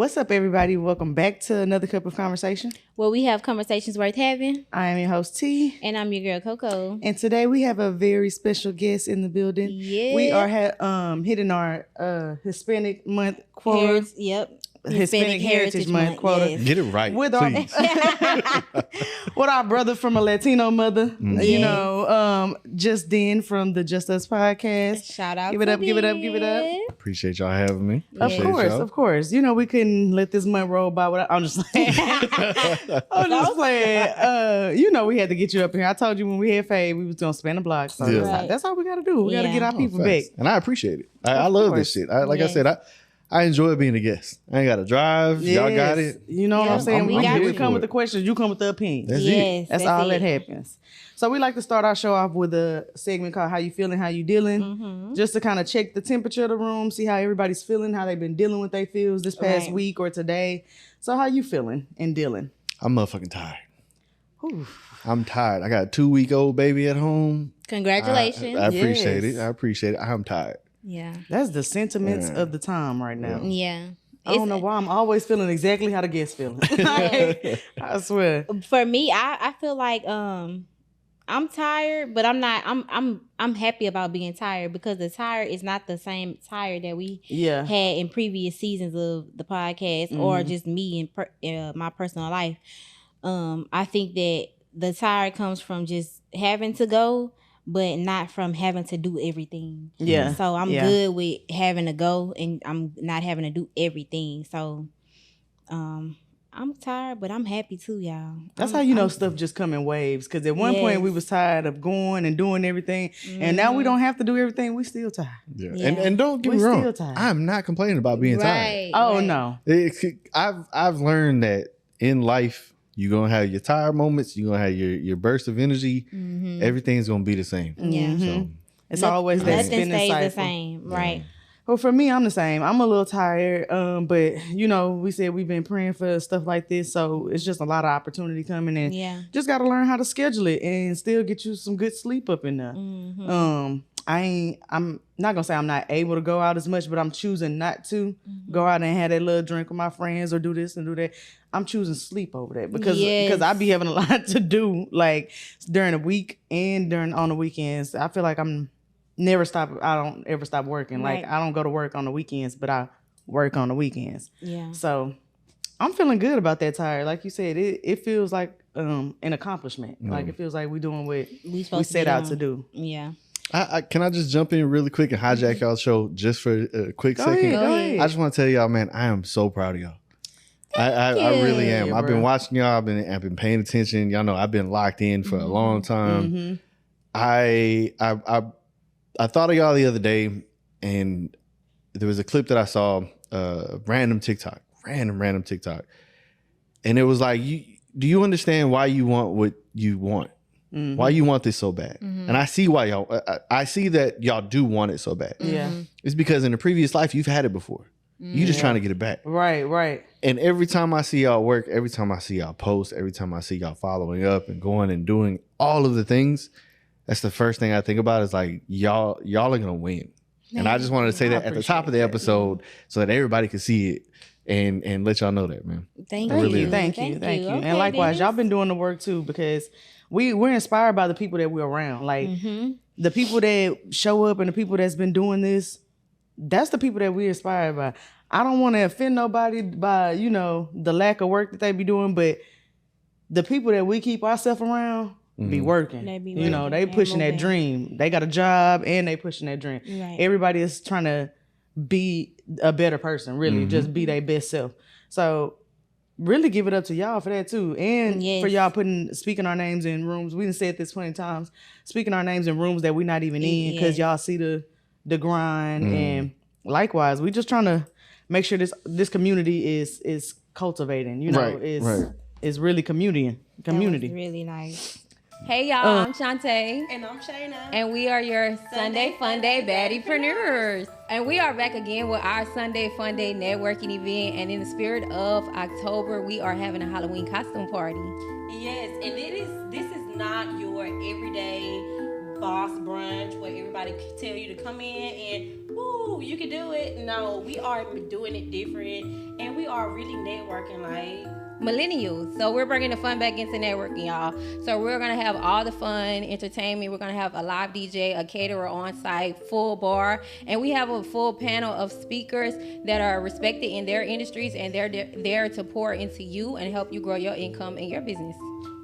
What's up, everybody? Welcome back to another cup of conversation. Where we have conversations worth having. I am your host, T. And I'm your girl, Coco. And today we have a very special guest in the building. Yeah. We are hitting our Hispanic month quota. Hispanic Heritage Month quota. Yes. Get it right, please. With our brother from a Latino mother, you know, Denn from the Just Us podcast. Shout out give it up, give it up, give it up. Appreciate y'all having me. Of course. You know, we couldn't let this month roll by without. I'm just playing. I'm just playing. You know, we had to get you up here. I told you when we had Faye, we was gonna span the block. So that's all we gotta do. We gotta get our people back. And I appreciate it. I love this shit. I said, I enjoy being a guest. I ain't got to drive. Yes. Y'all got it. You know what I'm saying? We come with the questions. You come with the opinions. That's it. That's all that happens. So we like to start our show off with a segment called How You Feeling, How You Dealing? Just to kind of check the temperature of the room, see how everybody's feeling, how they've been dealing with their feels this past week or today. So how you feeling and dealing? I'm motherfucking tired. I'm tired. I got a 2-week-old baby at home. Congratulations. I appreciate it. I'm tired. Yeah. That's the sentiments of the time right now. Yeah. I don't know why I'm always feeling exactly how the guests feeling. I swear. For me, I feel like I'm tired, but I'm not. I'm happy about being tired because the tired is not the same tired that we had in previous seasons of the podcast or just me in my personal life. I think that the tired comes from just having to go, but not from having to do everything. Yeah. So I'm good with having to go and I'm not having to do everything. So I'm tired, but I'm happy too, y'all. That's how you know stuff just come in waves. Because at one point we was tired of going and doing everything. And now we don't have to do everything. We still tired. Yeah. And don't get me wrong. I'm not complaining about being tired. Oh, no. I've learned that in life, you're going to have your tired moments. You're going to have your burst of energy. Everything's going to be the same. Yeah. So it's always that nothing stays the same. Right. Well, for me, I'm the same. I'm a little tired. But, you know, we said we've been praying for stuff like this. So it's just a lot of opportunity coming in. Yeah. Just got to learn how to schedule it and still get you some good sleep up in there. I'm not gonna say I'm not able to go out as much, but I'm choosing not to go out and have that little drink with my friends or do this and do that. I'm choosing sleep over that because I be having a lot to do like during the week and on the weekends. I feel like I don't ever stop working. Right. Like I don't go to work on the weekends, but I work on the weekends. Yeah. So I'm feeling good about that tired. Like you said, it feels like an accomplishment. Like it feels like we're doing what we set out to do. Yeah. Can I just jump in really quick and hijack y'all's show just for a quick second? Go ahead. I just want to tell y'all, man, I am so proud of y'all. I really am. Yeah, I've been watching y'all. I've been paying attention. Y'all know I've been locked in for a long time. I thought of y'all the other day, and there was a clip that I saw, random TikTok, and it was like, do you understand why you want what you want? Why you want this so bad? And I see why y'all. I see that y'all do want it so bad. Yeah, it's because in the previous life you've had it before. You just trying to get it back. Right. And every time I see y'all work, every time I see y'all post, every time I see y'all following up and going and doing all of the things, that's the first thing I think about is like y'all are gonna win. And I just wanted to say that at the top of the episode so that everybody could see it and let y'all know that, man. Thank you. Okay, and likewise, y'all been doing the work too because we're inspired by the people that we're around. Like the people that show up and the people that's been doing this, that's the people that we're inspired by. I don't want to offend nobody by, you know, the lack of work that they be doing, but the people that we keep ourselves around be working. You know, they pushing that dream. They got a job and they pushing that dream. Right. Everybody is trying to be a better person, really, just be their best self. So really give it up to y'all for that too. And for y'all speaking our names in rooms. We done said this plenty of times, speaking our names in rooms that we're not even in because y'all see the grind. And likewise, we just trying to make sure this community is cultivating, you know, is really community. That was really nice. Hey y'all, I'm Shantae. And I'm Shayna. And we are your Sunday Fun Day Baddiepreneurs. And we are back again with our Sunday Fun Day networking event. And in the spirit of October, we are having a Halloween costume party. Yes, and this is not your everyday boss brunch where everybody can tell you to come in and woo, ooh, you can do it. No, we are doing it different, and we are really networking like millennials. So we're bringing the fun back into networking, y'all. So we're gonna have all the fun, entertainment. We're gonna have a live DJ, a caterer on site, full bar, and we have a full panel of speakers that are respected in their industries, and they're there to pour into you and help you grow your income and your business.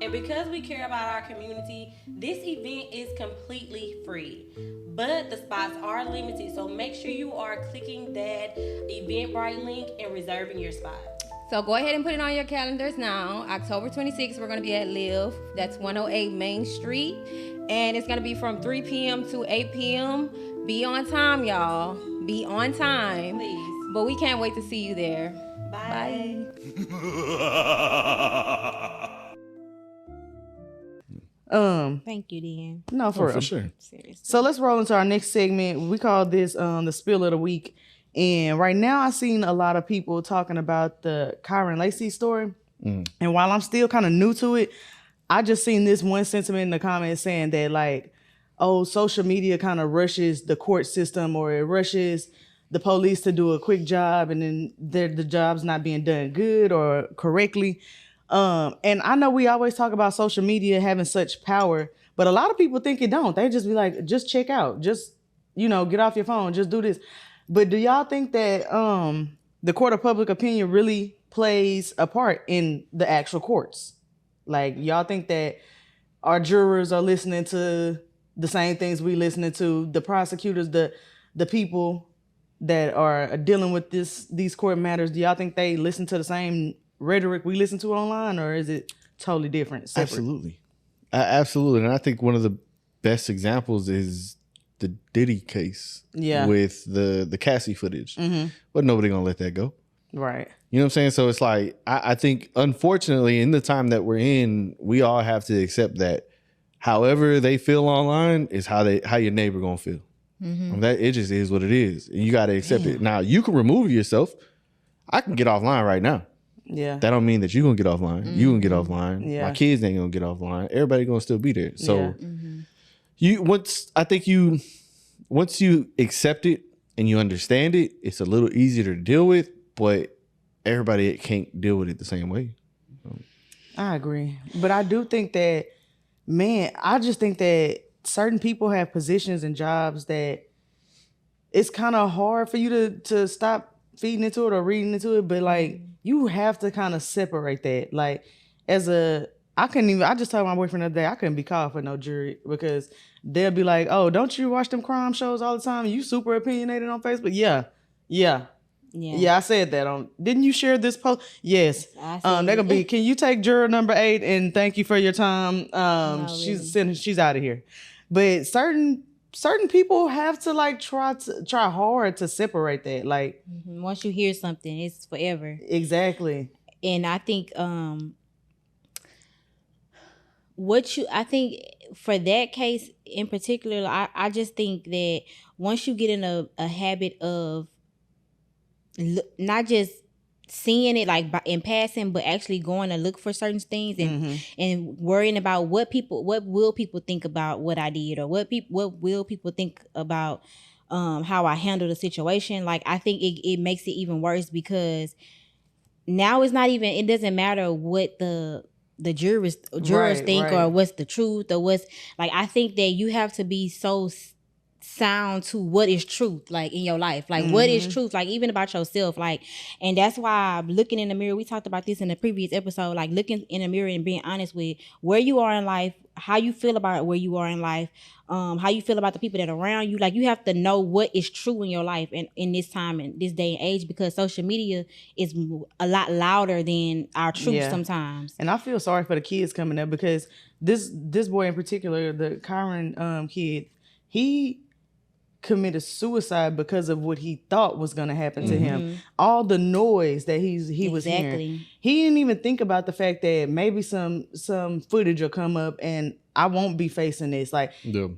And because we care about our community, this event is completely free. But the spots are limited, so make sure you are clicking that Eventbrite link and reserving your spot. So go ahead and put it on your calendars now. October 26th, we're going to be at Live. That's 108 Main Street. And it's going to be from 3 p.m. to 8 p.m. Be on time, y'all. Be on time. Please. But we can't wait to see you there. Bye. Thank you, Dan. No, for real. For sure. Seriously. So let's roll into our next segment. We call this the spill of the week. And right now I've seen a lot of people talking about the Kyran Casey story. And while I'm still kind of new to it, I just seen this one sentiment in the comments saying that like, oh, social media kind of rushes the court system, or it rushes the police to do a quick job, and then the job's not being done good or correctly. And I know we always talk about social media having such power, but a lot of people think it don't. They just be like, just check out, just, get off your phone, just do this. But do y'all think that the court of public opinion really plays a part in the actual courts? Like, y'all think that our jurors are listening to the same things we listening to, the prosecutors, the people that are dealing with these court matters? Do y'all think they listen to the same rhetoric we listen to online, or is it totally different, separate? Absolutely. Absolutely. And I think one of the best examples is the Diddy case with the Cassie footage. But nobody gonna let that go. Right. You know what I'm saying? So it's like, I think, unfortunately, in the time that we're in, we all have to accept that however they feel online is how your neighbor gonna feel. That it just is what it is. And you gotta accept it. Now, you can remove yourself. I can get offline right now. Yeah. That don't mean that you gonna get offline. You gonna get offline. Yeah. My kids ain't gonna get offline. Everybody gonna still be there. So Yeah. once you accept it and you understand it, it's a little easier to deal with, but everybody can't deal with it the same way. I agree. But I do think that, I just think that certain people have positions and jobs that it's kind of hard for you to stop feeding into it or reading into it. But like, you have to kind of separate that. Like, I just told my boyfriend the other day, I couldn't be called for no jury, because they'll be like, oh, don't you watch them crime shows all the time? You super opinionated on Facebook? Yeah, I said that didn't you share this post? Yes. They're gonna be, can you take juror number 8 and thank you for your time? She's out of here. But certain people have to like try hard to separate that. Like, once you hear something, it's forever. Exactly. And I think I think for that case in particular, I just think that once you get in a habit of not just seeing it like in passing, but actually going to look for certain things and worrying about what will people think about what I did, or what will people think about how I handle the situation. Like, I think it makes it even worse, because now it doesn't matter what the jurors think, or what's the truth, or what's like. I think that you have to be so sound to what is truth, like in your life, like what is truth, like even about yourself, like. And that's why I'm looking in the mirror. We talked about this in the previous episode, like looking in the mirror and being honest with where you are in life, how you feel about where you are in life, how you feel about the people that are around you. Like, you have to know what is true in your life and in this time and this day and age, because social media is a lot louder than our truth sometimes. And I feel sorry for the kids coming up, because this boy in particular, the Kyran kid, he committed suicide because of what he thought was going to happen to him. All the noise that he was hearing. He didn't even think about the fact that maybe some footage will come up and I won't be facing this. Like,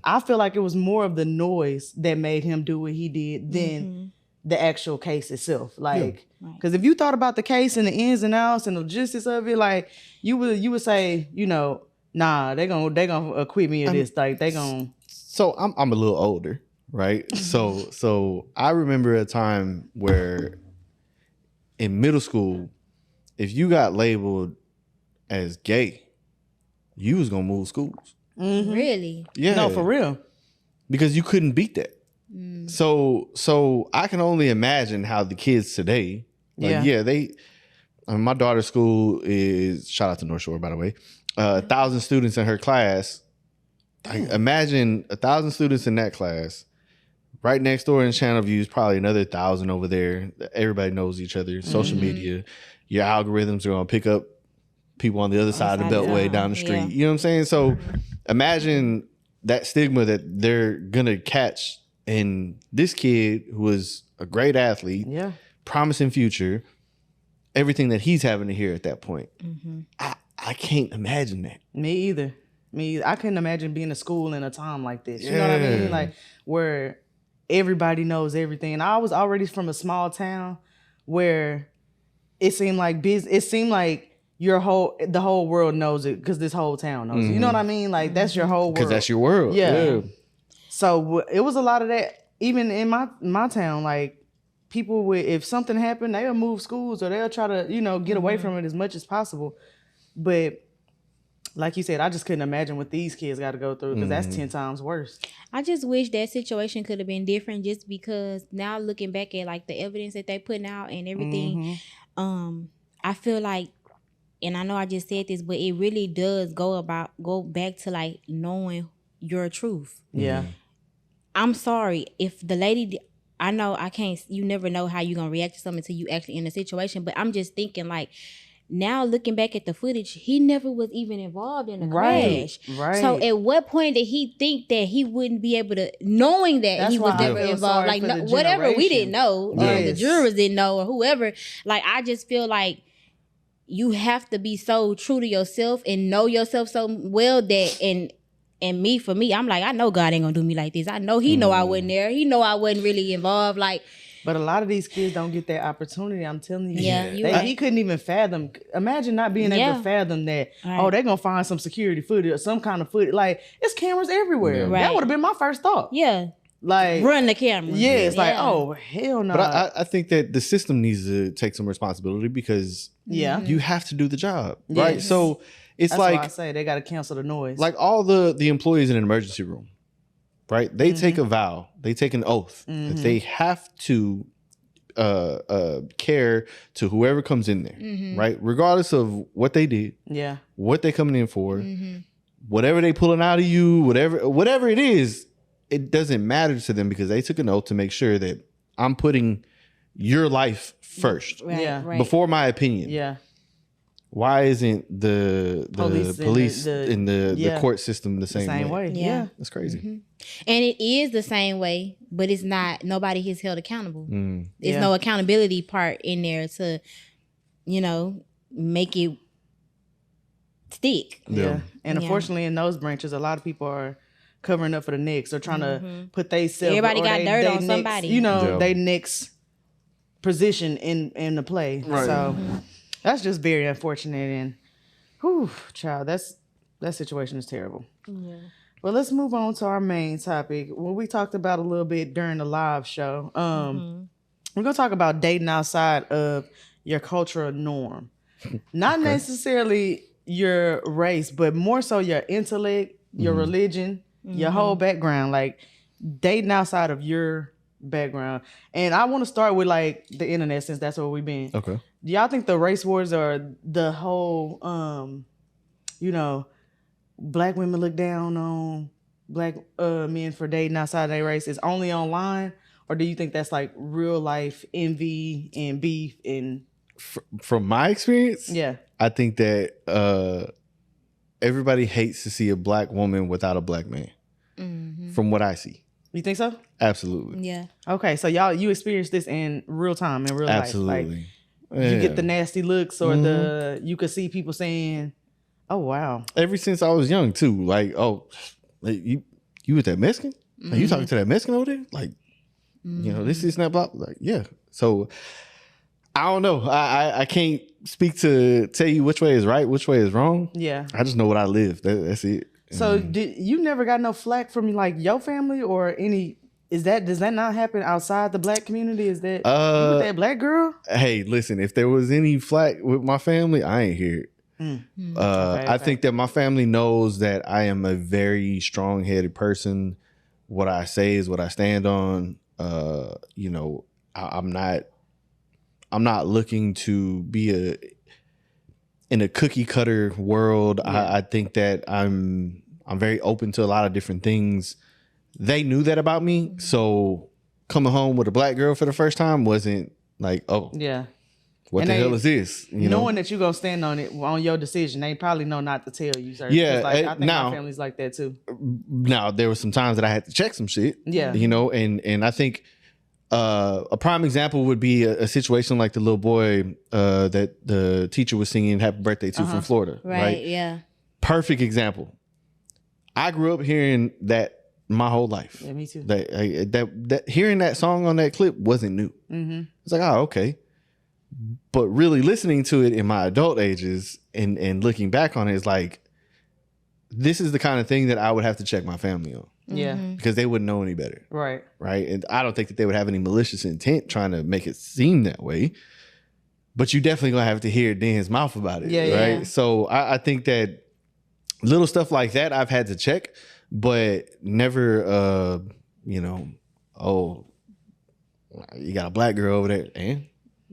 I feel like it was more of the noise that made him do what he did than the actual case itself. Like, because if you thought about the case and the ins and outs and the logistics of it, like, you would say, nah, they gonna acquit me of this. Like, they gonna. So I'm a little older. right? So I remember a time where in middle school, if you got labeled as gay, you was gonna move schools. Mm-hmm. Really? Yeah. No, for real. Because you couldn't beat that. So I can only imagine how the kids today, my daughter's school is, shout out to North Shore, by the way, 1,000 students in her class. Imagine 1,000 students in that class. Right next door in Channel View is probably another 1,000 over there. Everybody knows each other. Social media, your algorithms are going to pick up people on the other side of the beltway down the street. Yeah. You know what I'm saying? So imagine that stigma that they're going to catch. And this kid who was a great athlete, promising future, everything that he's having to hear at that point. Mm-hmm. I can't imagine that. Me either. I couldn't imagine being in school in a time like this. You know what I mean? Like where everybody knows everything. And I was already from a small town where it seemed like the whole world knows it because this whole town knows it. You know what I mean? Like that's your whole world. Because that's your world. Yeah. So it was a lot of that. Even in my town, like people if something happened, they'll move schools or they'll try to, get away from it as much as possible. But like you said, I just couldn't imagine what these kids got to go through because that's 10 times worse. I just wish that situation could have been different just because now looking back at like the evidence that they putting out and everything, I feel like, and I know I just said this, but it really does go back to like knowing your truth. Yeah. I'm sorry if the lady, I know I can't, you never know how you're going to react to something until you actually in a situation, but I'm just thinking like, now looking back at the footage, he never was even involved in a crash. Right. So at what point did he think that he wouldn't be able to, knowing that he was never involved? Like whatever we didn't know, or the jurors didn't know, or whoever. Like I just feel like you have to be so true to yourself and know yourself so well that for me, I'm like, I know God ain't gonna do me like this. I know he know I wasn't there. He know I wasn't really involved. Like. But a lot of these kids don't get that opportunity. I'm telling you. Yeah, he couldn't even fathom. Imagine not being able to fathom that. Right. Oh, they're going to find some security footage or some kind of footage. Like, it's cameras everywhere. Yeah. Right. That would have been my first thought. Yeah. Like, run the camera. Yeah, it's like, oh, hell no. But I think that the system needs to take some responsibility because you have to do the job. Yes. Right? So it's That's like. Why I say they got to cancel the noise. Like all the employees in an emergency room, right? They take a vow. They take an oath that they have to care to whoever comes in there, right? Regardless of what they did, what they coming in for, whatever they pulling out of you, whatever it is, it doesn't matter to them because they took an oath to make sure that I'm putting your life first, before my opinion. Yeah. Why isn't the police in the court system the same way? Yeah. That's crazy. And it is the same way, but it's not, nobody is held accountable. There's no accountability part in there to, make it stick. Yeah. And unfortunately in those branches, a lot of people are covering up for the next or trying to put everybody got dirt on somebody. They next position in the play. Right. So that's just very unfortunate, and child, that situation is terrible. Yeah. Well, let's move on to our main topic. What we talked about a little bit during the live show. We're gonna talk about dating outside of your cultural norm, not necessarily your race, but more so your intellect, your religion, your whole background. Like dating outside of your background. And I want to start with like the internet since that's where we've been. Okay. Do y'all think the race wars are the whole, black women look down on black men for dating outside their race is only online? Or do you think that's like real life envy and beef? And from my experience, I think that everybody hates to see a black woman without a black man. From what I see. You think so? Absolutely. Yeah. Okay, so you experienced this in real time, in real life. Absolutely. Like, you get the nasty looks or you could see people saying, oh, wow. Ever since I was young, too. Like, oh, like, you with that Mexican? Like, you talking to that Mexican over there? Like, this is not blah. Like, yeah. So, I don't know. I can't speak to tell you which way is right, which way is wrong. Yeah. I just know what I live. That's it. So you never got no flack from like your family or any does that not happen outside the black community? Is that you with that black girl? Hey, listen, if there was any flack with my family, I ain't hear it. Okay. I think that my family knows that I am a very strong-headed person. What I say is what I stand on. You know, I'm not looking to be in a cookie cutter world. Yeah. I think that I'm very open to a lot of different things. They knew that about me, so coming home with a black girl for the first time wasn't like, oh yeah. What and the hell is this? You knowing that you're going to stand on it, on your decision, they probably know not to tell you, sir. Yeah. Like, I think my family's like that too. Now, there were some times that I had to check some shit. Yeah. You know, and I think a prime example would be a situation like the little boy that the teacher was singing Happy Birthday to from Florida. Right, yeah. Perfect example. I grew up hearing that my whole life. Yeah, me too. That hearing that song on that clip wasn't new. Mm-hmm. It's like, oh, okay. But really listening to it in my adult ages and looking back on it is like, this is the kind of thing that I would have to check my family on. Yeah. Because they wouldn't know any better. Right. Right. And I don't think that they would have any malicious intent trying to make it seem that way. But you definitely gonna have to hear Den's mouth about it. Yeah. Right. Yeah. So I think that little stuff like that I've had to check, but never you know, oh, you got a black girl over there, and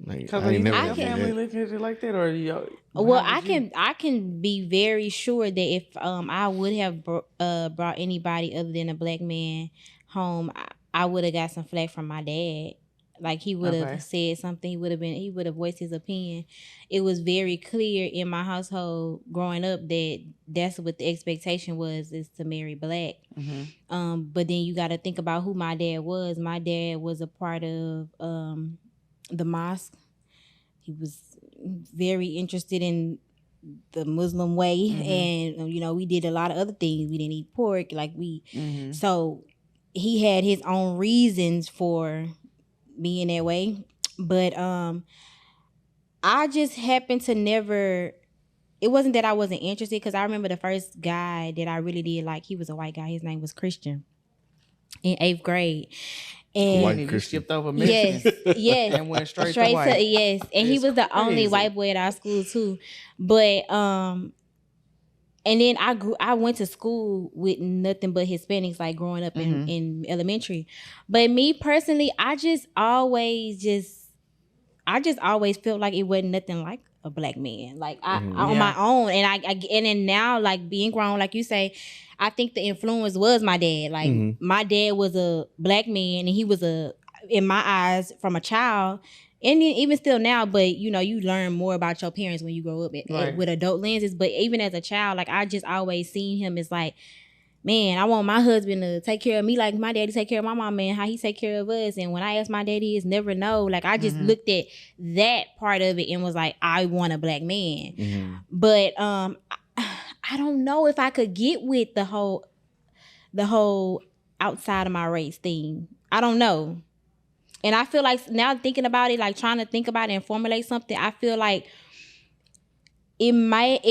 like, I ain't never family looking at it like that, or well, I can be very sure that if I would have brought anybody other than a black man home, I would have got some flack from my dad. Like he would have said something. He would have voiced his opinion. It was very clear in my household growing up that that's what the expectation was, is to marry black. Mm-hmm. But then you got to think about who my dad was. My dad was a part of the mosque. He was very interested in the Muslim way, and you know, we did a lot of other things. We didn't eat pork, so he had his own reasons for being that way. But I just happened to never. It wasn't that I wasn't interested, because I remember the first guy that I really did like. He was a white guy. His name was Christian in 8th grade. And you skipped over Michigan. Yes. And went straight to white. Yes. And he was the only white boy at our school too. But and then I went to school with nothing but Hispanics, like growing up in elementary. But me personally, I just always felt like it wasn't nothing like a black man. Like on my own. And and then now, like being grown, like you say, I think the influence was my dad. Like my dad was a black man, and he was in my eyes from a child, and even still now, but you know, you learn more about your parents when you grow up with adult lenses. But even as a child, like I just always seen him as like, man, I want my husband to take care of me like my daddy take care of my mom, and how he take care of us. And when I asked my daddy, is never no. Like I just looked at that part of it and was like, I want a black man. But I don't know if I could get with the whole outside of my race thing. I don't know. And I feel like now thinking about it, like trying to think about it and formulate something, I feel like it might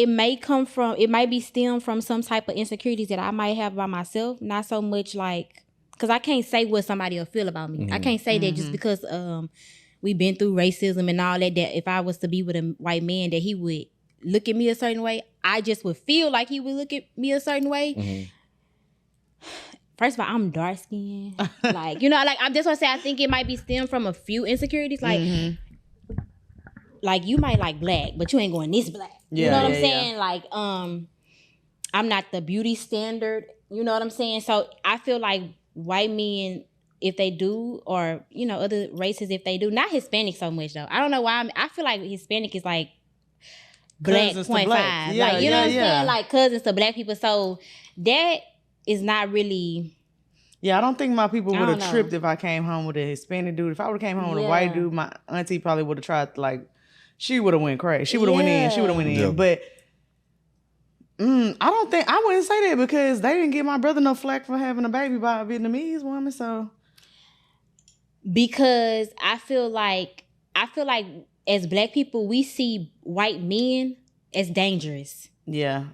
be stemmed from some type of insecurities that I might have by myself. Not so much like, because I can't say what somebody will feel about me. I can't say that just because we've been through racism and all that if I was to be with a white man, that he would look at me a certain way. I just would feel like he would look at me a certain way. First of all, I'm dark skinned. Like, you know, like I'm just want to say, I think it might be stemmed from a few insecurities. Like, like you might like black, but you ain't going this black. You know what I'm saying? Like, I'm not the beauty standard. You know what I'm saying? So I feel like white men, if they do, or you know, other races if they do, not Hispanic so much though. I don't know why. I feel like Hispanic is like black 0.5. Like, you know what I'm saying? Like cousins to black people. So that is not really. Yeah, I don't think my people would have tripped if I came home with a Hispanic dude. If I would have came home with a white dude, my auntie probably would have tried to, like, she would have went crazy. She would have went in. She would have went in. Yeah. But I wouldn't say that, because they didn't give my brother no flack for having a baby by a Vietnamese woman. So because I feel like as black people, we see white men as dangerous. Yeah.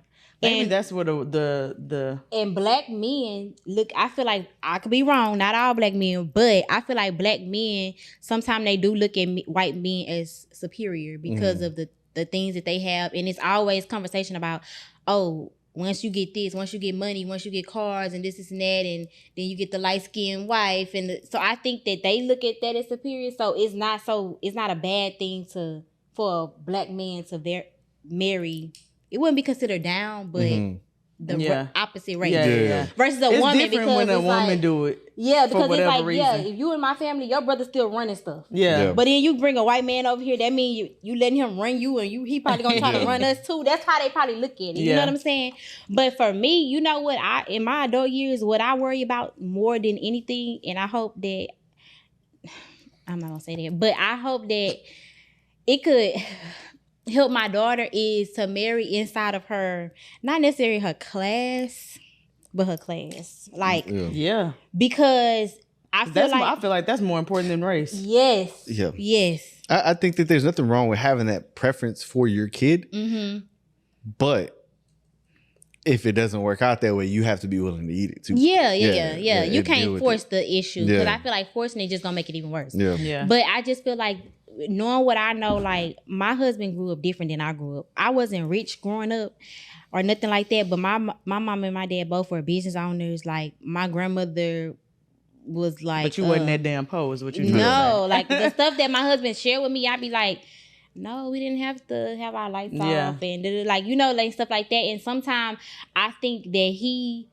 Maybe that's what the and black men look. I feel like I could be wrong. Not all black men, but I feel like black men sometimes they do look at white men as superior because of the things that they have, and it's always conversation about, oh, once you get this, once you get money, once you get cars and this and that, and then you get the light skinned wife, and so I think that they look at that as superior. So it's not a bad thing for a black man to marry. It wouldn't be considered down, but the opposite race. Yeah. Versus a it's woman, different because when a it's woman like, do it. Yeah, because for it's like, reason. if you in my family, your brother's still running stuff. Yeah. But then you bring a white man over here, that means you letting him run you, and he probably gonna try to run us too. That's how they probably look at it. You know what I'm saying? But for me, you know what, in my adult years, what I worry about more than anything, and I hope that I'm not gonna say that, but I hope that it could help my daughter is to marry inside of her, not necessarily her class, but her class. Like, because I feel like that's more important than race. Yes. Yeah. Yes. I think that there's nothing wrong with having that preference for your kid, but if it doesn't work out that way, you have to be willing to eat it too. Yeah. You can't force the issue, because I feel like forcing it just gonna make it even worse. Yeah. But I just feel like, knowing what I know, like, my husband grew up different than I grew up. I wasn't rich growing up or nothing like that, but my mom and my dad both were business owners. Like, my grandmother was like, but you wasn't that damn poor, is what you no, like the stuff that my husband shared with me, I'd be like, no, we didn't have to have our lights off, and like, like stuff like that. And sometimes I think that he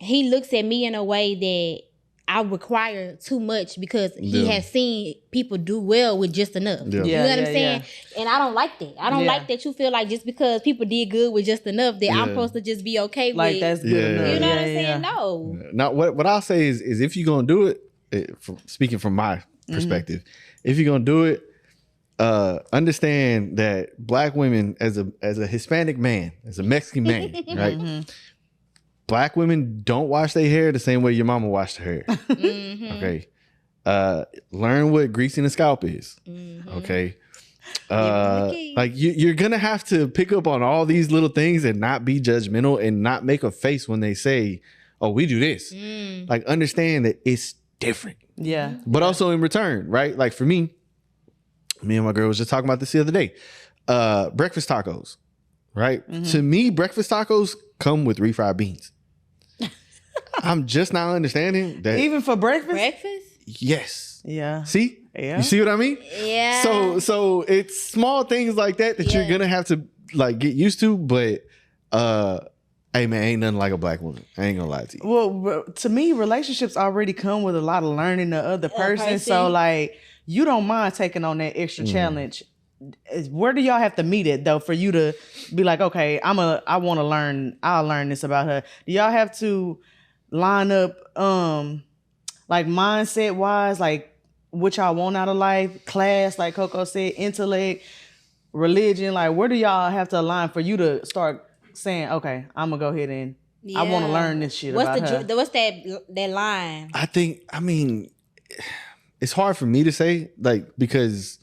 looks at me in a way that I require too much, because he has seen people do well with just enough. You know what I'm saying? And I don't like that. I don't like that you feel like just because people did good with just enough that I'm supposed to just be okay like with. That's good enough. You know what I'm saying? No. Now, what I'll say is if you're gonna do it, speaking from my perspective, if you're gonna do it, understand that black women, as a Hispanic man, as a Mexican man, right? Black women don't wash their hair the same way your mama washed her hair. Okay. Learn what greasing the scalp is. Okay. Like you're gonna have to pick up on all these little things and not be judgmental and not make a face when they say, oh, we do this. Like, understand that it's different. Yeah. But also in return, right? Like, for me and my girl was just talking about this the other day. Breakfast tacos, right? To me, breakfast tacos come with refried beans. I'm just now understanding that. Even for breakfast? Yes. Yeah. See? Yeah. You see what I mean? Yeah. So it's small things like that you're gonna have to like get used to, but hey man, ain't nothing like a black woman. I ain't gonna lie to you. Well, to me, relationships already come with a lot of learning the other person. So like, you don't mind taking on that extra challenge. Where do y'all have to meet it though for you to be like, okay, I want to learn. I'll learn this about her. Do y'all have to line up, like mindset wise, like what y'all want out of life, class, like Coco said, intellect, religion? Like, where do y'all have to align for you to start saying, okay, I'm gonna go ahead and I want to learn this shit about her? What's that line? I mean, it's hard for me to say, like, because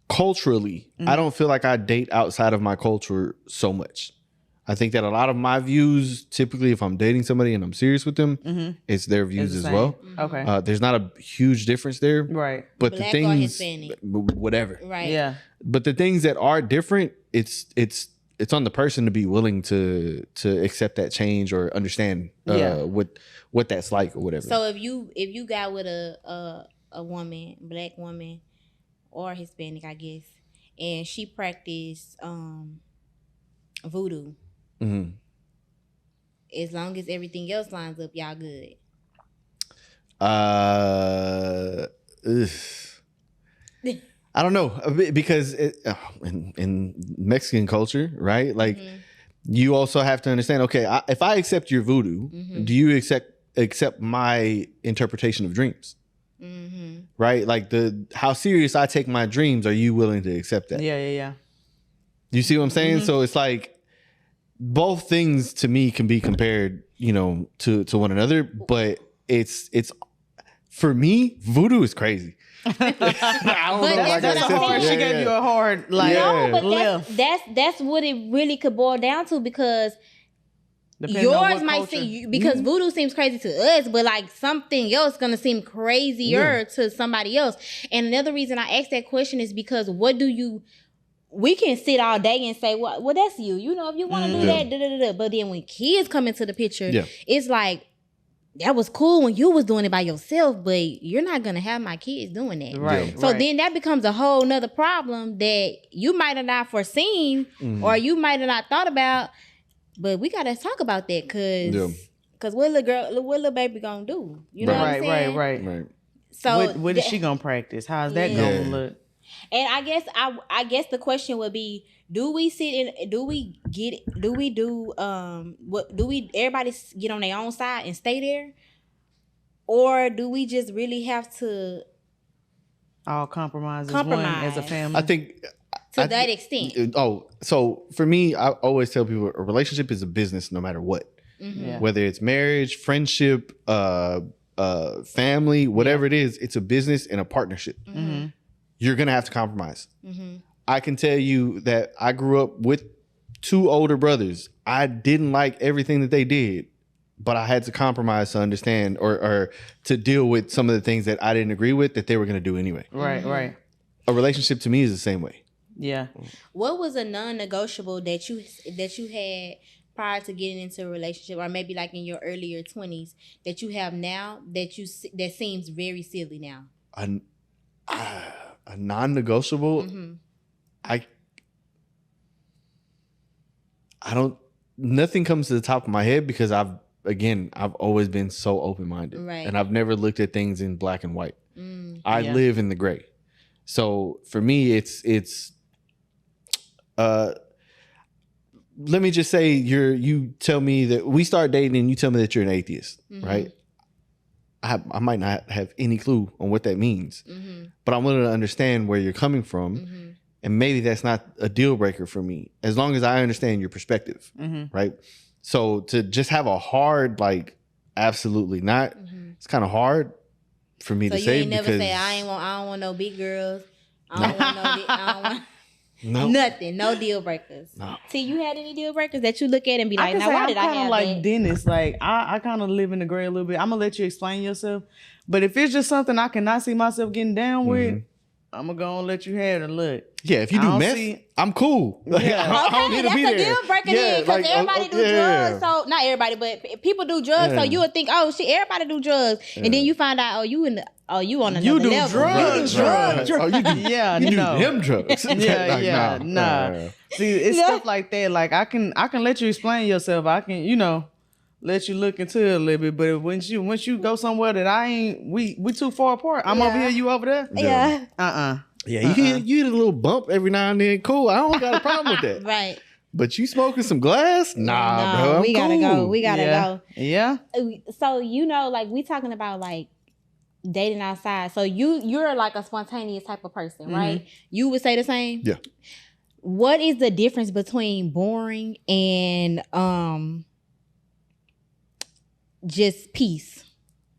culturally, I don't feel like I date outside of my culture so much. I think that a lot of my views, typically, if I'm dating somebody and I'm serious with them, it's their views as well. Okay. There's not a huge difference there. Right. But Black the things, or Hispanic. whatever. Right. Yeah. But the things that are different, it's on the person to be willing to accept that change or understand what that's like or whatever. So if you got with a woman, black woman or Hispanic, I guess, and she practiced voodoo, as long as everything else lines up, y'all good. I don't know, because in Mexican culture, right? Like, you also have to understand, okay, if I accept your voodoo, do you accept my interpretation of dreams? Right? Like, how serious I take my dreams, are you willing to accept that? Yeah. You see what I'm saying? So it's like, both things to me can be compared, to one another, but it's for me, voodoo is crazy. I don't know. Like that's I what I'm said, saying. She gave you a hard like No, but left. that's what it really could boil down to, because Depending on yours what might culture. seem, because voodoo seems crazy to us, but like something else gonna seem crazier to somebody else. And another reason I asked that question is because we can sit all day and say, well, that's you. You know, if you want to do that, da-da-da-da. But then when kids come into the picture, it's like, that was cool when you was doing it by yourself, but you're not going to have my kids doing that. Right. So then that becomes a whole nother problem that you might have not foreseen or you might have not thought about, but we got to talk about that because what little baby going to do? You know what I'm saying? Right. So what is she going to practice? How's that going to look? And I guess the question would be, everybody get on their own side and stay there? Or do we just really have to all compromise as one as a family? I think to that extent. So for me, I always tell people a relationship is a business no matter what. Whether it's marriage, friendship, family, whatever it is, it's a business and a partnership. You're going to have to compromise. I can tell you that I grew up with 2 older brothers. I didn't like everything that they did, but I had to compromise to understand or to deal with some of the things that I didn't agree with that they were going to do anyway. Right. A relationship to me is the same way. Yeah. What was a non-negotiable that you had prior to getting into a relationship, or maybe like in your earlier 20s, that you have now that seems very silly now? A non-negotiable, I don't, nothing comes to the top of my head because I've always been so open-minded, and I've never looked at things in black and white. I live in the gray. So for me, it's let me just say you tell me that we start dating and you tell me that you're an atheist, right? I might not have any clue on what that means, but I'm willing to understand where you're coming from. And maybe that's not a deal breaker for me, as long as I understand your perspective, right? So to just have a hard, like, absolutely not, it's kind of hard for me to say. So you ain't never say, I don't want no big girls. I don't want nothing, no deal breakers. No. See, you had any deal breakers that you look at and be like, now why did I have that? I'm kind of like Dennis. Like, I kind of live in the gray a little bit. I'm going to let you explain yourself. But if it's just something I cannot see myself getting down with, I'm going to go and let you have it. Look. Yeah, if you do meth, I'm cool. Yeah. I don't need to be there. That's a deal breaker then, because everybody do drugs. So, not everybody, but people do drugs. So you would think, oh shit, everybody do drugs. And then you find out, you on another level. You do drugs. Oh, you do them drugs. Nah. See, it's stuff like that. Like I can let you explain yourself. I can, let you look into it a little bit. But once you go somewhere that we too far apart. I'm over here, you over there. Yeah. Yeah, you get a little bump every now and then. Cool. I don't got a problem with that. Right. But you smoking some glass? Nah, bro. We gotta go. We gotta go. Yeah. So like we talking about like dating outside. So you're like a spontaneous type of person, right? You would say the same? Yeah. What is the difference between boring and just peace?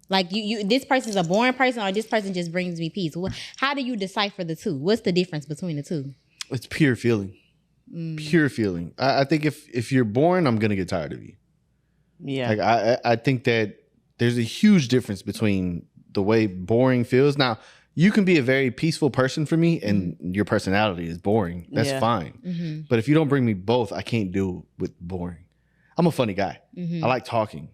Like you this person's a boring person, or this person just brings me peace? How do you decipher the two? What's the difference between the two? It's pure feeling. Pure feeling. I think if you're boring, I'm gonna get tired of you. Yeah. Like I think that there's a huge difference between the way boring feels. Now, you can be a very peaceful person for me, and your personality is boring. That's fine. But if you don't bring me both, I can't deal with boring. I'm a funny guy. I like talking.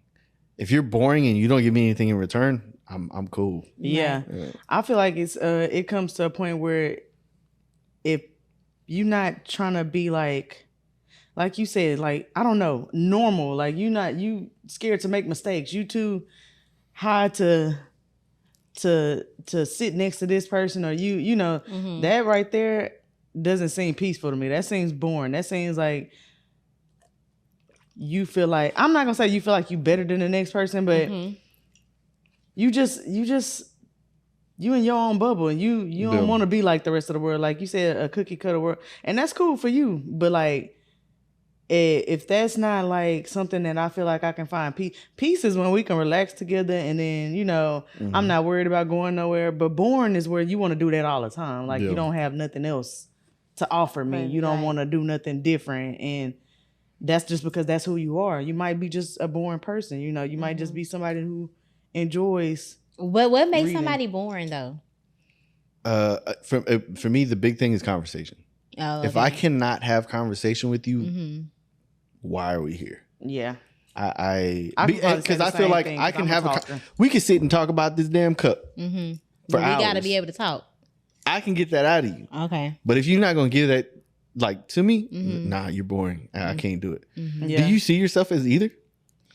If you're boring and you don't give me anything in return, I'm cool. Yeah. I feel like it comes to a point where if you're not trying to be like you said, like, I don't know, normal, like you scared to make mistakes. You too high to sit next to this person, or that right there doesn't seem peaceful to me. That seems boring. That seems like you feel like, I'm not gonna say you feel like you better than the next person, but you in your own bubble, and you don't want to be like the rest of the world. Like you said, a cookie cutter world, and that's cool for you. But like, if that's not like something that I feel like I can find peace is when we can relax together, and then, you know, I'm not worried about going nowhere. But boring is where you want to do that all the time. Like you don't have nothing else to offer me. You don't want to do nothing different. And that's just because that's who you are. You might be just a boring person. You know, you might just be somebody who enjoys. What makes somebody boring though? For me, the big thing is conversation. Oh, okay. If I cannot have conversation with you, why are we here? Yeah. Because I feel like I can we can sit and talk about this damn cup for hours. We got to be able to talk. I can get that out of you. Okay. But if you're not going to give that like to me, nah, you're boring. I can't do it. Yeah. Do you see yourself as either?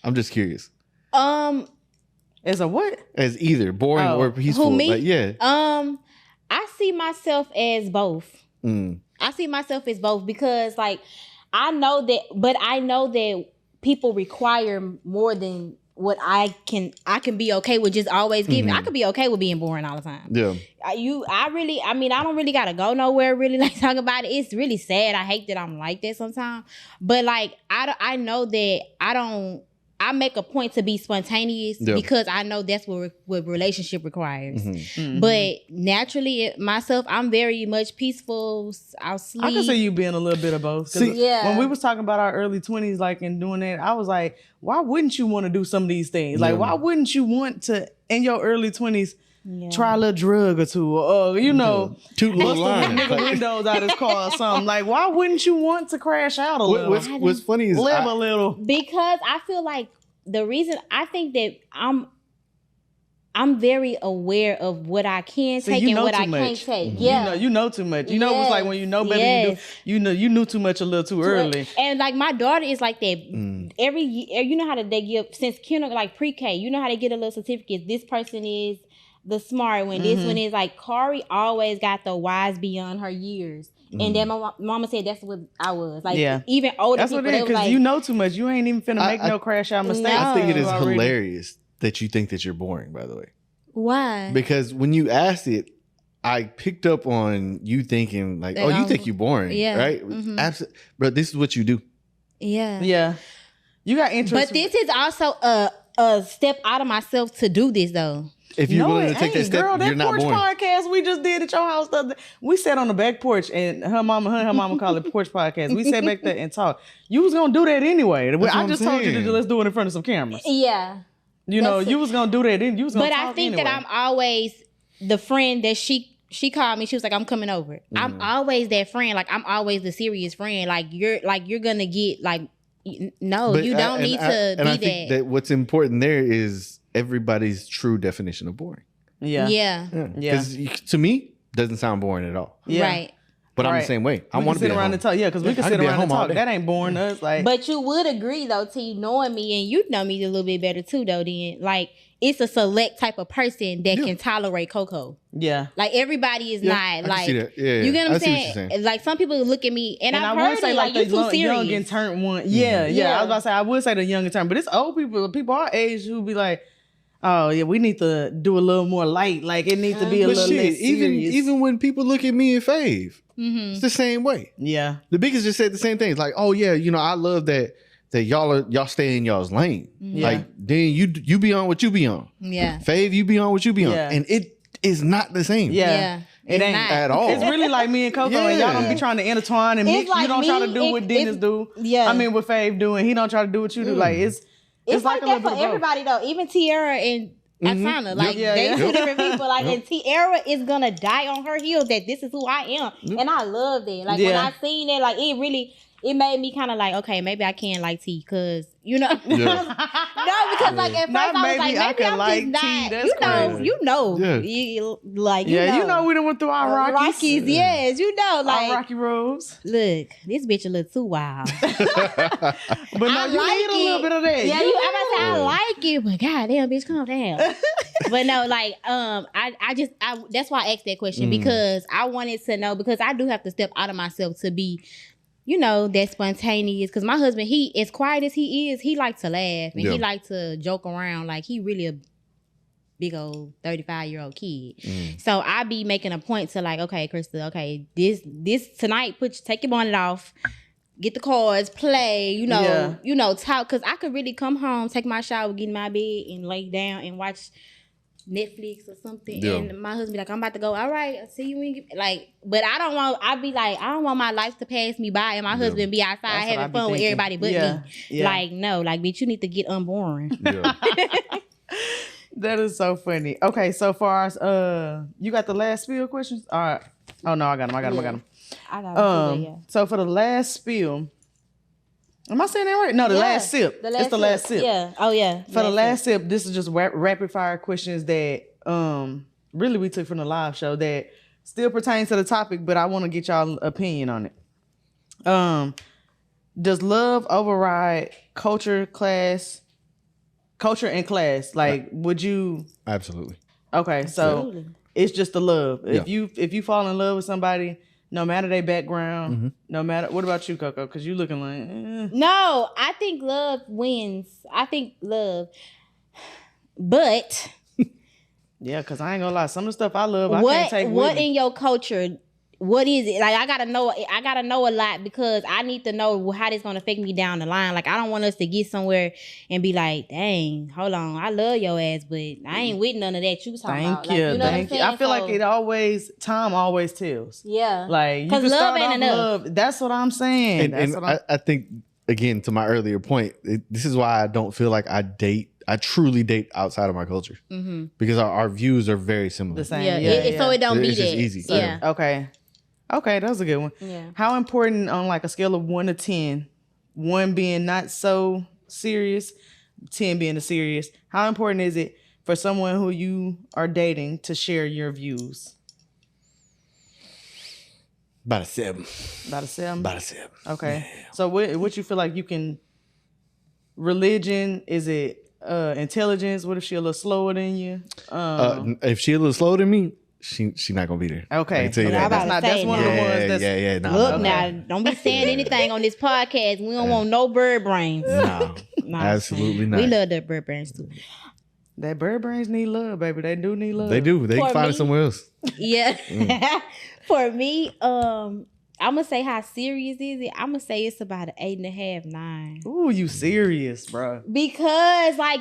I'm just curious. As a what? As either boring or peaceful. Who, me? Like, yeah. I see myself as both. I see myself as both because like I know that people require more than what I can be okay with just always giving. I could be okay with being boring all the time. Yeah. I don't really gotta go nowhere really like talk about it. It's really sad. I hate that I'm like that sometimes. But like I know that I make a point to be spontaneous because I know that's what relationship requires. But naturally, myself, I'm very much peaceful. I'll sleep. I can see you being a little bit of both. When we was talking about our early 20s, like, and doing that, I was like, why wouldn't you want to do some of these things? Like, why wouldn't you want to, in your early 20s, try a little drug or two, or you know, two little lines, nigga windows out his car or something. Like, why wouldn't you want to crash out a little? What's funny is live a little, because I feel like the reason I think that I'm very aware of what I can take and what I can't take. Yeah, you know too much. You know, it's like when you know better, you knew too much a little too early. And like my daughter is like that. Every year, you know how they give since kindergarten, like pre-K. You know how they get a little certificate. This person is the smart one. This one is like Kari always got the wise beyond her years. And then my mama said that's what I was. Like, even older that's people. That's what it is, because you know too much. You ain't even finna make no crash out mistakes. I think it is hilarious that you think that you're boring, by the way. Why? Because when you asked it, I picked up on you thinking like, you think you're boring, right? Absolutely. But this is what you do. Yeah. Yeah. You got interest. But this is also a step out of myself to do this, though. If you're willing to take that step, girl, you're not boring. That porch podcast we just did at your house, we sat on the back porch, and her mama called it porch podcast. We sat back there and talked. You was gonna do that anyway. I just told you to let's do it in front of some cameras. Yeah, you know, you was gonna do that. You was gonna. But talk I think anyway. that I'm always the friend that she called me. She was like, "I'm coming over." I'm always that friend. Like I'm always the serious friend. Like you're gonna get like. No, but you don't need to be I think that what's important there is everybody's true definition of boring. Yeah. Because to me, doesn't sound boring at all. Yeah. Right. But I'm the same way. I want to sit around and talk. Yeah, because we can sit around and talk. That ain't boring to us. Like, but you would agree though, T, knowing me, and you know me a little bit better too, though. Then, like, it's a select type of person that can tolerate cocoa. Yeah, like everybody is not like. Yeah, you get what I'm saying? Like some people look at me, and I've heard say it, like you too serious. Young and turn one. Yeah. I was about to say I would say the young and turn, but it's old people our age who be like, oh yeah, we need to do a little more light. Like it needs to be a little less serious. Even when people look at me and Fave, it's the same way. Yeah, the biggest just said the same thing. It's like, oh yeah, you know, I love that y'all stay in y'all's lane. Like then you be on what you be on. Yeah, Fave, you be on what you be on, and it is not the same. Yeah. It ain't at all. It's really like me and Coco, and y'all don't be trying to intertwine and mix. Like you don't try to do what Dennis do. Yeah, I mean what Fave do, and he don't try to do what you do. Like it's like that for everybody though. Even Tiara and Asana, like they two different people. Like and Tiara is gonna die on her heels that this is who I am, and I love that. Like when I seen that, like it made me kind of like, okay, maybe I can like T, because you know, no, because like at first I was like, maybe I'm just not, you know, you know, we done went through our Rockies, yes, you know, like our Rocky roads. Look, this bitch a little too wild, but no, you like need a little bit of that. Yeah, I like it, but goddamn, bitch, calm down. But no, like, I that's why I asked that question because I wanted to know, because I do have to step out of myself to be, you know, that spontaneous. Because my husband, he, as quiet as he is, he likes to laugh and he likes to joke around. Like, he really a big old 35-year-old kid. So I be making a point to like, okay, Krista, okay, this tonight, take your bonnet off. get the cards, play, you know, talk. Because I could really come home, take my shower, get in my bed, and lay down and watch Netflix or something. Yeah. And my husband be like, I'm about to go. All right, I'll see you when you get... Like, but I don't want my life to pass me by and my husband be outside having fun with everybody but me. Yeah. Like, no, like, bitch, you need to get unborn. Yeah. That is so funny. Okay, so far as you got the last spill questions? All right. Oh no, I got them. I got them. So for the last spill, am I saying that right? No, the last sip. It's the last sip. Yeah. Oh yeah. For the last sip, this is just rapid fire questions that really we took from the live show that still pertain to the topic, but I want to get y'all opinion on it. Does love override culture and class? Like, would you? Absolutely. Okay, so it's just the love. If you fall in love with somebody, no matter their background, no matter. What about you, Coco? Because you looking like. No, I think love wins. I think love, but. Yeah, because I ain't gonna lie. Some of the stuff I love, I can't take with What me. in your culture? What is it? Like, I gotta know a lot because I need to know how this gonna affect me down the line. Like, I don't want us to get somewhere and be like, dang, hold on, I love your ass, but I ain't with none of that you talking about. Thank you. Thank you. I feel like time always tells. Yeah. Like, you can start off love. That's what I'm saying. I think, again, to my earlier point, this is why I don't feel like I truly date outside of my culture. Because our views are very similar. The same. Yeah. So it don't be that. It's just easy. So, yeah. Okay, that was a good one. Yeah. How important on like a scale of 1 to 10, 1 being not so serious, 10 being the serious, how important is it for someone who you are dating to share your views? About a 7. About a 7? About a 7. Okay. Yeah. So what you feel like you can... Religion, is it intelligence? What if she a little slower than you? If she a little slower than me, she not gonna be there. Okay, I can tell you that's one of the ones that's... Yeah. Look, now, don't be saying anything on this podcast. We don't want no bird brains. No, absolutely not. We love the bird brains too. That bird brains need love, baby. They do need love. They do. They can find it somewhere else. Yeah. For me, I'm gonna say how serious is it? I'm gonna say it's about an 8.5, 9. Ooh, you serious, bro? Because I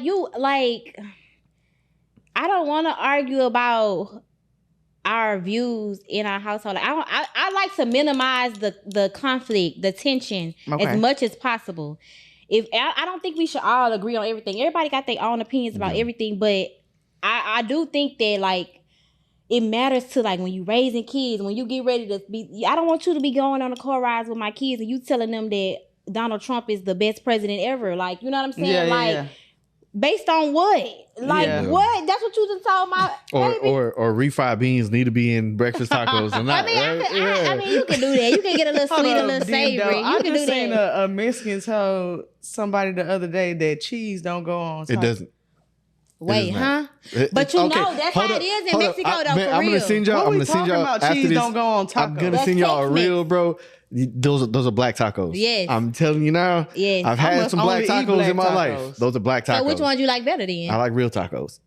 don't want to argue about our views in our household. I like to minimize the conflict, the tension as much as possible. I don't think we should all agree on everything. Everybody got their own opinions about everything, but I do think that like it matters to like when you raising kids, when you get ready to be. I don't want you to be going on a car rides with my kids and you telling them that Donald Trump is the best president ever. Like, you know what I'm saying? Yeah. Based on what? Like what? That's what you just told my baby? Or refried beans need to be in breakfast tacos or not. I mean, you can do that. You can get a little sweet, a little savory. You can do that. I just seen a Mexican told somebody the other day that cheese don't go on tacos. It doesn't. Wait, huh? But you know that's how it is in Mexico, though. For real. I'm gonna send y'all. I'm gonna send y'all after cheese this. Don't go on tacos. I'm gonna send y'all a reel, bro. Those are black tacos. Yes. I'm telling you now. Yes. I've had some black tacos in my life. Those are black tacos. So which ones you like better then? I like real tacos.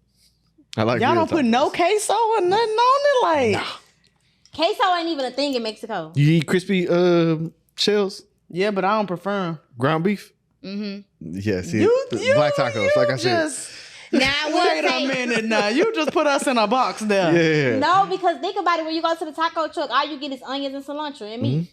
Y'all don't put no queso or nothing on it, like. Nah. Queso ain't even a thing in Mexico. You eat crispy shells? Yeah, but I don't prefer them. Ground beef? Mm-hmm. Yeah, see, black tacos, like I said. Now, wait a minute now. You just put us in a box there. Yeah. No, because think about it. When you go to the taco truck, all you get is onions and cilantro and meat.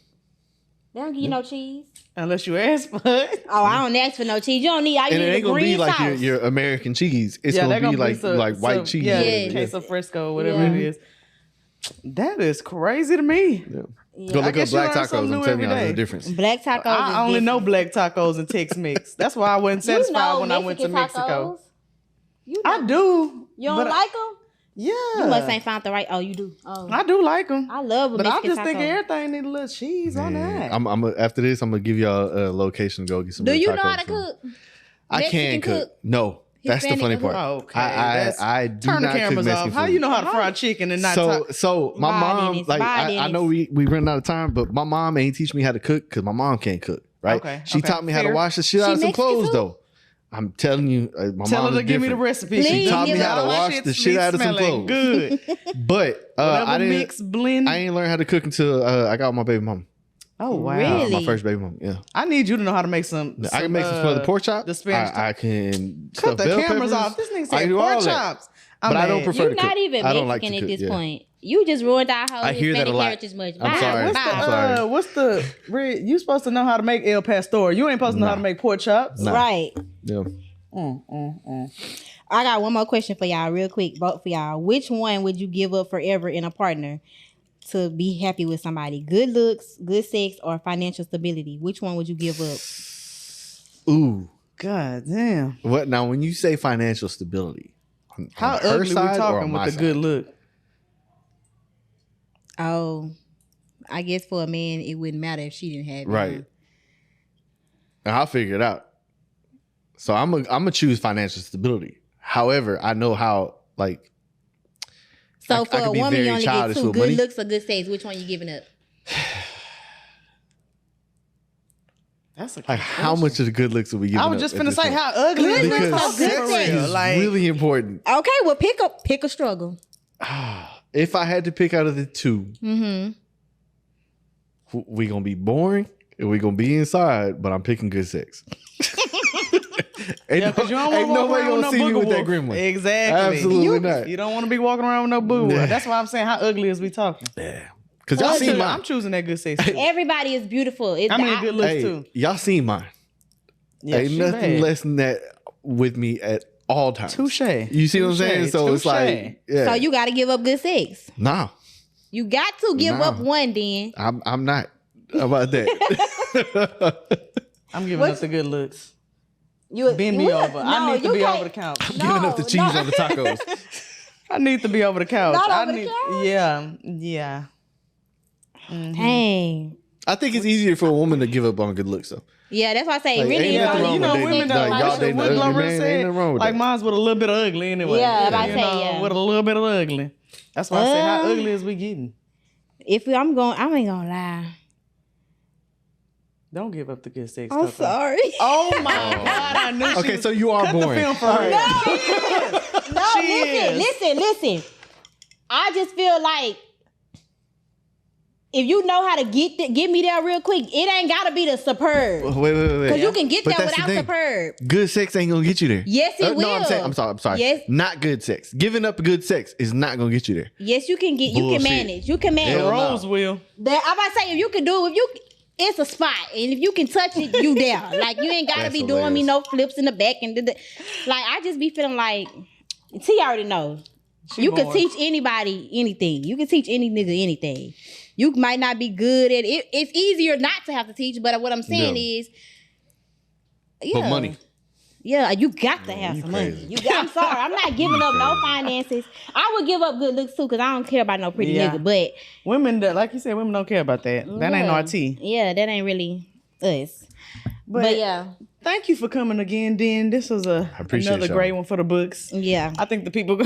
They don't give you no cheese. Unless you ask for it. Oh, I don't ask for no cheese. You don't need. And it ain't gonna be like your American cheese. It's gonna be like white cheese. Yeah, queso fresco, whatever it is. That is crazy to me. Yeah. Go look up black tacos. I'm telling you the difference. Black tacos. I only know black tacos and Tex-Mex. That's why I wasn't satisfied when I went to Mexico. I do. You don't like them? Yeah. You must ain't found the right. Oh, you do. Oh. I do like them. I love them. But I just think everything need a little cheese on that. After this, I'm gonna give y'all a location to go get some. Do you know how to cook? I can cook. No. That's the funny part. Oh, okay. I do turn not the cameras cook off. Mexican How food. you know how to fry chicken and not talk? So my mom, like I know we running out of time, but my mom ain't teach me how to cook because my mom can't cook. Right? Okay. She taught me how to wash the shit out of some clothes though. I'm telling you, my Tell mom her to is give me the different. recipe. She taught me how to wash the shit out of some clothes. Good. But I didn't mix, blend. I ain't learned how to cook until I got my baby mama. Oh wow! Really? My first baby mom. Yeah. I need you to know how to make some. I can make some smothered pork chop. The Spanish. I can cut the bell cameras peppers. off. This nigga I said can do pork all that. chops. But I don't prefer You're to cook. not even I don't Mexican like to at cook, this point. You just ruined our whole I hear that a Hispanic lot. heritage much. I'm sorry. I'm sorry. What's the you supposed to know how to make El Pastor? You ain't supposed to know how to make pork chops. Nah. Right. Yeah. I got one more question for y'all, real quick, both for y'all. Which one would you give up forever in a partner to be happy with somebody? Good looks, good sex, or financial stability? Which one would you give up? Ooh. God damn. What now? When you say financial stability, How on her ugly we side or talking on with my the side? good look? Oh, I guess for a man, it wouldn't matter if she didn't have it. Right. And I'll figure it out. So I'm gonna choose financial stability. However, I know how like. So I for a could be woman, you very only get childish two: with good money. looks or good sex. Which one you giving up? That's a Like how much of the good looks are we giving? I was up just at finna this say point? how ugly Good it looks is. are good For sex. real. It's Like, really important. Okay, well, pick a struggle. If I had to pick out of the two, Mm-hmm. we gonna be boring and we gonna be inside, but I'm picking good sex. yeah, because you don't ain't want to walk nobody around with gonna no see me booger with that wolf. gremlin. Exactly. Absolutely not. You don't want to be walking around with no boo. Nah. That's why I'm saying how ugly is we talking. Yeah, because y'all seen mine. I'm choosing that good sex. Too. Everybody is beautiful. It's I mean, good looks Hey, too. y'all seen mine. Yeah, Ain't she nothing bad. less than that with me at all times. Touche. You see what I'm saying? So it's like, yeah. So you got to give up good sex. Nah, You got to give No. up one, then. I'm not. How about that? I'm giving up the good looks. You Bend me over. I need to be over the couch. Giving up the cheese on the tacos. I need to be over the couch. Not I over the need, couch? Yeah. Dang. I think it's easier for a woman to give up on good looks, though. Yeah, that's why I say Like, really. ain't nothing wrong You know, with women dating. don't Like, y'all like dating what an ugly Gloria man, ain't said. nothing wrong with Like that. mine's with a little bit of ugly anyway. Yeah, I You say, know, yeah. with a little bit of ugly. That's why I say how ugly is we getting. If I'm going, I ain't gonna lie. Don't give up the good sex. I'm Coco. sorry. Oh my God! I knew she Okay, was- so you are cut boring. the film for her. No, She listen. I just feel like if you know how to get me there real quick, it ain't gotta be the superb. Wait. Because you can get But there that's the without thing. superb. Good sex ain't gonna get you there. Yes, it No, will. I'm sorry. Yes. Not good sex. Giving up good sex is not gonna get you there. Yes, you can get. You Bullshit. can manage. You can manage. Hell no. Rose will. That I'm about to say, if you can do, it's a spot, and if you can touch it, you there. Like you ain't gotta That's be doing me hilarious. no flips in the back and like I just be feeling like T already knows. You can teach anybody anything. You can teach any nigga anything. You might not be good at it. It's easier not to have to teach, but what I'm saying is, yeah, But money. Yeah, you got to have some money. crazy. I'm sorry, I'm not giving up no finances. I would give up good looks too, because I don't care about no pretty nigga. But Women, like you said, women don't care about that. That ain't our tea. yeah, that ain't really us. But yeah, Thank you for coming again, Den. This was appreciate another y'all. great one for the books. yeah. I think the people,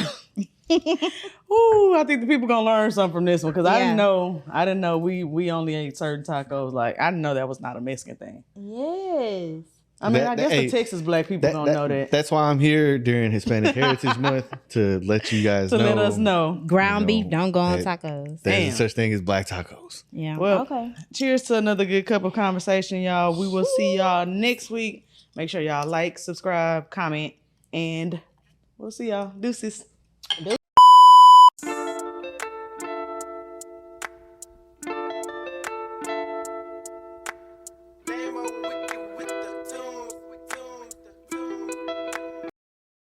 I think the people gonna learn something from this one because I didn't know we only ate certain tacos. Like I didn't know that was not a Mexican thing. Yes. I mean, I guess hey, the Texas black people gonna know that. That's why I'm here during Hispanic Heritage Month to let you guys To know. let us know. Ground You know, beef don't go on that- tacos. There's Damn. such thing as black tacos. Yeah. Well, okay. cheers to another good cup of conversation, y'all. We will see y'all next week. Make sure y'all like, subscribe, comment, and we'll see y'all. Deuces.